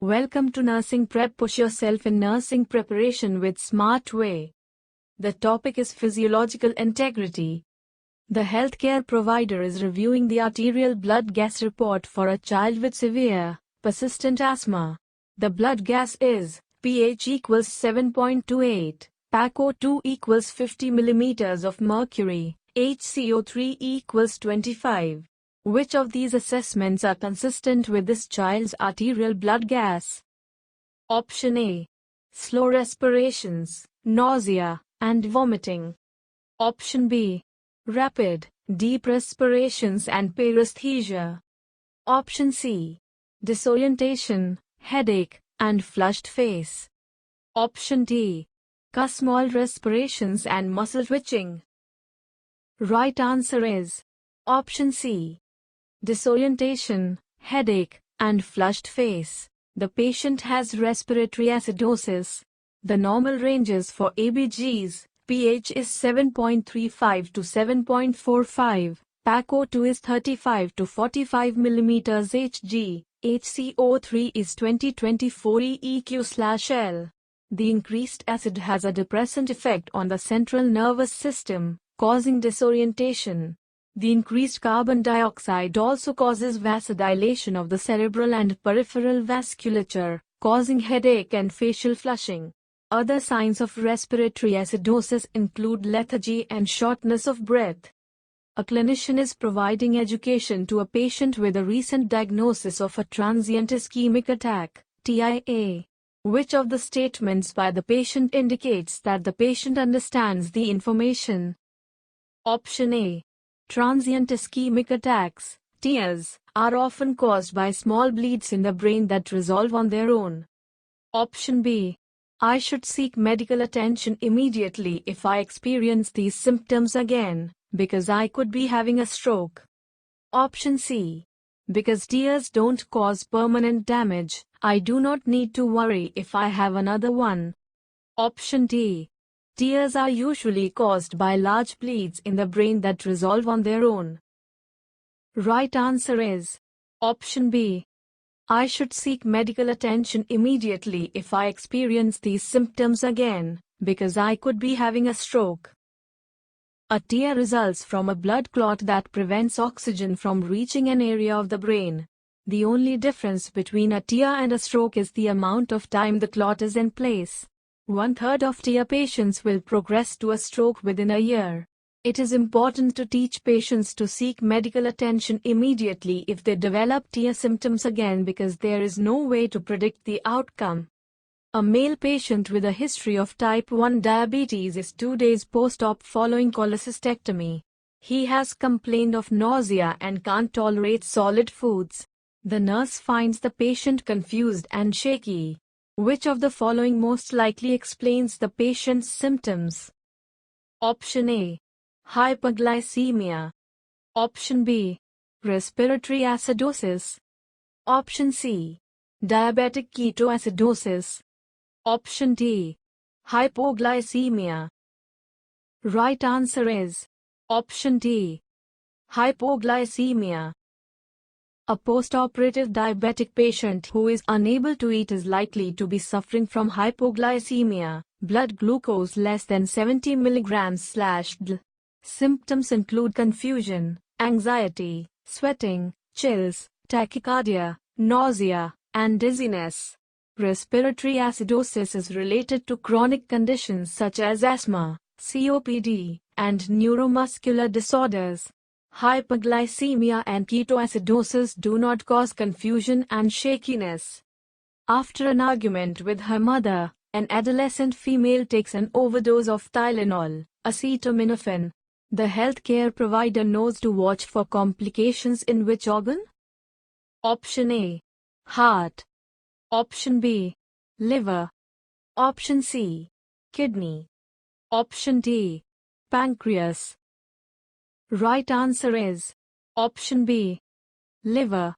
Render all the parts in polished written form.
Welcome to Nursing Prep. Push yourself in nursing preparation with smart way. The topic is physiological integrity. The healthcare provider is reviewing the arterial blood gas report for a child with severe, persistent asthma. The blood gas is pH equals 7.28, PaCO2 equals 50 mm of mercury, HCO3 equals 25. Which of these assessments are consistent with this child's arterial blood gas? Option A. Slow respirations, nausea, and vomiting. Option B. Rapid, deep respirations and paresthesia. Option C. Disorientation, headache, and flushed face. Option D. Small respirations and muscle twitching. Right answer is Option C. Disorientation, headache, and flushed face. The patient has respiratory acidosis. The normal ranges for ABGs, pH is 7.35 to 7.45, PaCO2 is 35 to 45 mmHg, HCO3 is 20-24 EEQ/L. The increased acid has a depressant effect on the central nervous system, causing disorientation. The increased carbon dioxide also causes vasodilation of the cerebral and peripheral vasculature, causing headache and facial flushing. Other signs of respiratory acidosis include lethargy and shortness of breath. A clinician is providing education to a patient with a recent diagnosis of a transient ischemic attack, TIA. Which of the statements by the patient indicates that the patient understands the information? Option A. Transient ischemic attacks, TIAs, are often caused by small bleeds in the brain that resolve on their own. Option B. I should seek medical attention immediately if I experience these symptoms again, because I could be having a stroke. Option C. Because TIAs don't cause permanent damage, I do not need to worry if I have another one. Option D. TIAs are usually caused by large bleeds in the brain that resolve on their own. Right answer is Option B. I should seek medical attention immediately if I experience these symptoms again, because I could be having a stroke. A TIA results from a blood clot that prevents oxygen from reaching an area of the brain. The only difference between a TIA and a stroke is the amount of time the clot is in place. 1/3 of TIA patients will progress to a stroke within a year. It is important to teach patients to seek medical attention immediately if they develop TIA symptoms again because there is no way to predict the outcome. A male patient with a history of type 1 diabetes is 2 days post-op following cholecystectomy. He has complained of nausea and can't tolerate solid foods. The nurse finds the patient confused and shaky. Which of the following most likely explains the patient's symptoms? Option A. Hypoglycemia. Option B. Respiratory acidosis. Option C. Diabetic ketoacidosis. Option D. Hypoglycemia. Right answer is Option D. Hypoglycemia. A post-operative diabetic patient who is unable to eat is likely to be suffering from hypoglycemia, blood glucose less than 70 mg/dl. Symptoms include confusion, anxiety, sweating, chills, tachycardia, nausea, and dizziness. Respiratory acidosis is related to chronic conditions such as asthma, COPD, and neuromuscular disorders. Hypoglycemia and ketoacidosis do not cause confusion and shakiness. After an argument with her mother, an adolescent female takes an overdose of Tylenol, acetaminophen. The healthcare provider knows to watch for complications in which organ? Option A. Heart. Option B. Liver. Option C. Kidney. Option D. Pancreas. Right answer is Option B. Liver.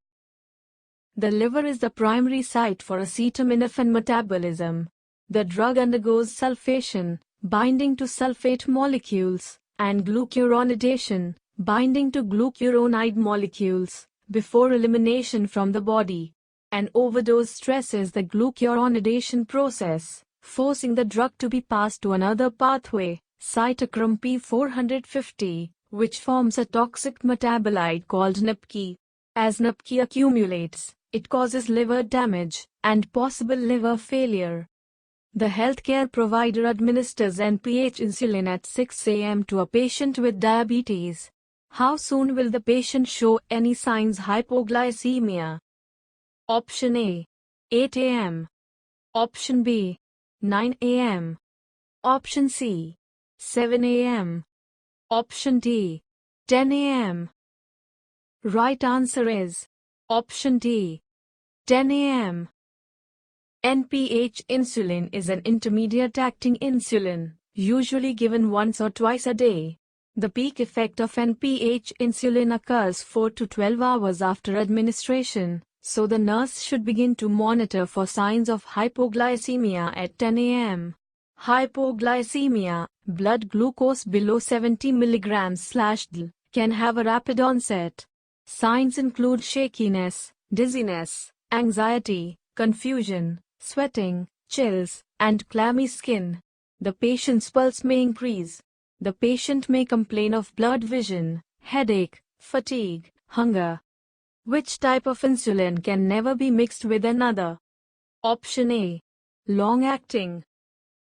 The liver is the primary site for acetaminophen metabolism. The drug undergoes sulfation, binding to sulfate molecules, and glucuronidation, binding to glucuronide molecules, before elimination from the body. An overdose stresses the glucuronidation process, forcing the drug to be passed to another pathway, cytochrome P450, which forms a toxic metabolite called NCLEX. As NCLEX accumulates, it causes liver damage and possible liver failure. The healthcare provider administers NPH insulin at 6 a.m. to a patient with diabetes. How soon will the patient show any signs of hypoglycemia? Option A, 8 a.m. Option B, 9 a.m. Option C, 7 a.m. Option D, 10 a.m. Right answer is option D, 10 a.m. NPH insulin is an intermediate-acting insulin, usually given once or twice a day. The peak effect of NPH insulin occurs 4 to 12 hours after administration, so the nurse should begin to monitor for signs of hypoglycemia at 10 a.m. Hypoglycemia, blood glucose below 70 mg/dl, can have a rapid onset. Signs include shakiness, dizziness, anxiety, confusion, sweating, chills, and clammy skin. The patient's pulse may increase. The patient may complain of blurred vision, headache, fatigue, hunger. Which type of insulin can never be mixed with another? Option A, long-acting.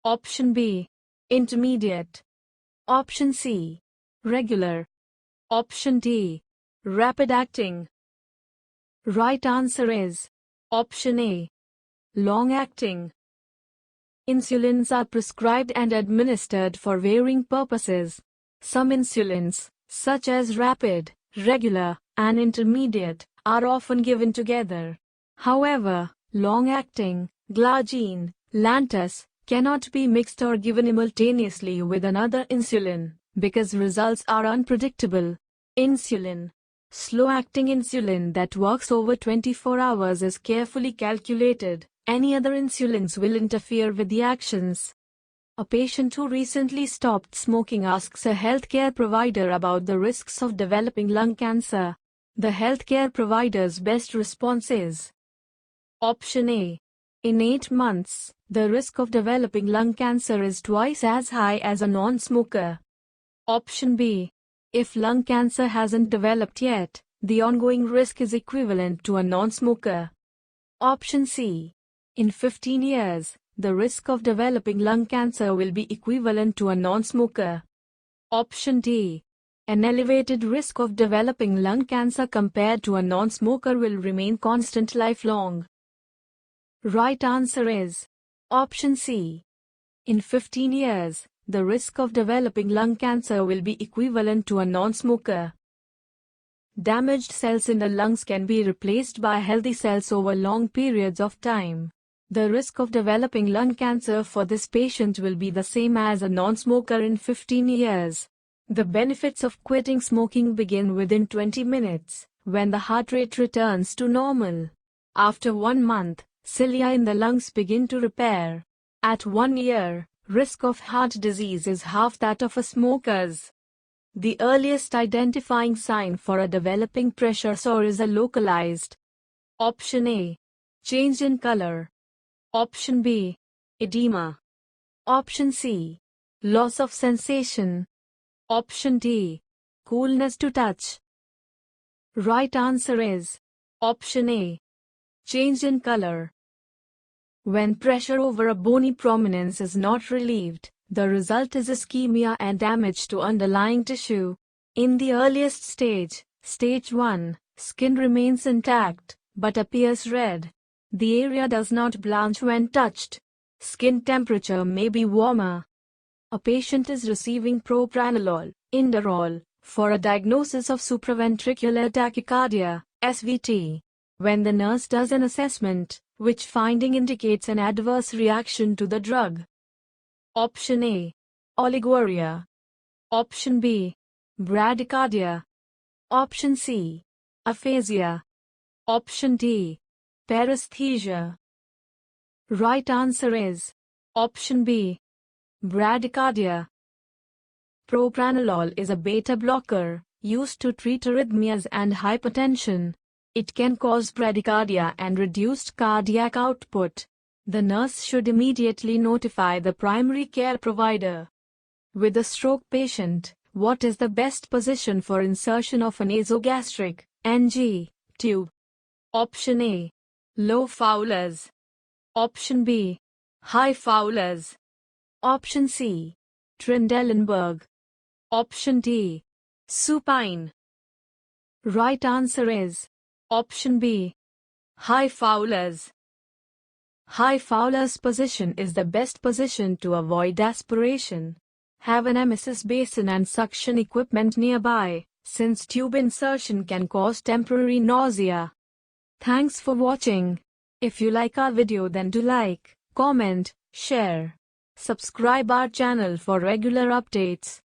Option B, intermediate. Option C, regular. Option D, rapid-acting. Right answer is option A, long-acting. Insulins are prescribed and administered for varying purposes. Some insulins, such as rapid, regular, and intermediate, are often given together. However, long-acting, glargine, Lantus, cannot be mixed or given simultaneously with another insulin, because results are unpredictable. Insulin. Slow-acting insulin that works over 24 hours is carefully calculated. Any other insulins will interfere with the actions. A patient who recently stopped smoking asks a healthcare provider about the risks of developing lung cancer. The healthcare provider's best response is option A. In 8 months, the risk of developing lung cancer is twice as high as a non-smoker. Option B. If lung cancer hasn't developed yet, the ongoing risk is equivalent to a non-smoker. Option C. In 15 years, the risk of developing lung cancer will be equivalent to a non-smoker. Option D. An elevated risk of developing lung cancer compared to a non-smoker will remain constant lifelong. Right answer is option C. In 15 years, the risk of developing lung cancer will be equivalent to a non-smoker. Damaged cells in the lungs can be replaced by healthy cells over long periods of time. The risk of developing lung cancer for this patient will be the same as a non-smoker in 15 years. The benefits of quitting smoking begin within 20 minutes, when the heart rate returns to normal. After 1 month, cilia in the lungs begin to repair. At 1 year, risk of heart disease is half that of a smoker's. The earliest identifying sign for a developing pressure sore is a localized. Option A. Change in color. Option B. Edema. Option C. Loss of sensation. Option D. Coolness to touch. Right answer is option A. Change in color. When pressure over a bony prominence is not relieved, the result is ischemia and damage to underlying tissue. In the earliest stage, stage 1, skin remains intact, but appears red. The area does not blanch when touched. Skin temperature may be warmer. A patient is receiving propranolol, Indarol, for a diagnosis of supraventricular tachycardia, SVT. When the nurse does an assessment, which finding indicates an adverse reaction to the drug? Option A. Oliguria. Option B. Bradycardia. Option C. Aphasia. Option D. Paresthesia. Right answer is option B. Bradycardia. Propranolol is a beta blocker, used to treat arrhythmias and hypertension. It can cause bradycardia and reduced cardiac output. The nurse should immediately notify the primary care provider. With a stroke patient, what is the best position for insertion of a nasogastric (NG) tube? Option A. Low Fowler's. Option B. High Fowler's. Option C. Trendelenburg. Option D. Supine. Right answer is Option B. High Fowler's. High Fowler's position is the best position to avoid aspiration. Have an emesis basin and suction equipment nearby, since tube insertion can cause temporary nausea. Thanks for watching. If you like our video, then do like, comment, share. Subscribe our channel for regular updates.